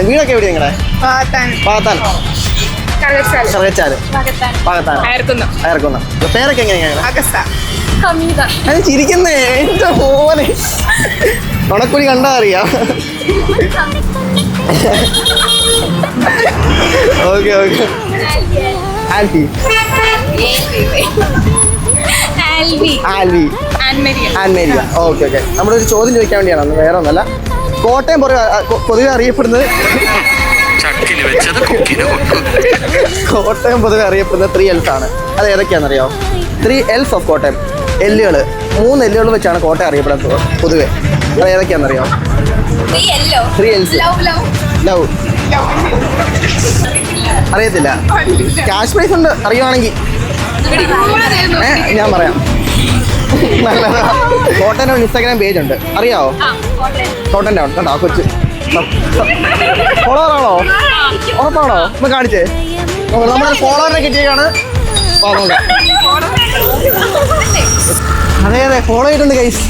വീടൊക്കെ എവിടെയാ നിങ്ങളുടെ? പാകത്താൻ. അയർക്കുന്ന. പേരൊക്കെ എങ്ങനെയാണ്? അത് ചിരിക്കുന്നേ എന്റെ മോനെ. ഉണക്കുടി കണ്ടാ അറിയാം. Okay okay. Alfie. Ann Maria. Okay okay. നമ്മളൊരു ചോദ്യം ചോദിക്കാൻ വേണ്ടിയാണ്, വേറെ ഒന്നല്ല. കോട്ടയം പൊതുവെ അറിയപ്പെടുന്നത് കോട്ടയം പൊതുവെ അറിയപ്പെടുന്നത് 3 Ls ആണ്. അത് ഏതൊക്കെയാണെന്നറിയാമോ? 3 Ls ഓഫ് കോട്ടയം. എല്ലുകൾ, 3 എല്ലുകൾ വെച്ചാണ് കോട്ടയം അറിയപ്പെടുന്നത് പൊതുവെ. അത് ഏതൊക്കെയാണെന്നറിയാമോ? 3 Ls. ലവ്. അറിയത്തില്ല. ക്യാഷ് പ്രൈസ് ഉണ്ട് അറിയുവാണെങ്കിൽ. ഞാൻ പറയാം. നല്ലതാ. കോട്ടയം ഇൻസ്റ്റാഗ്രാം പേജ് ഉണ്ട്, അറിയാവോ? കോട്ടയം ടൗൺ കണ്ടോ കൊച്ച്. ഫോളോവറാണോ? ഉറപ്പാണോ? ഒന്ന് കാണിച്ചേ. നമ്മുടെ ഫോളോവറിനെ കിട്ടിയേക്കാണ്. അതെ അതെ, ഫോളോ ചെയ്തിട്ടുണ്ട് ഗൈസ്.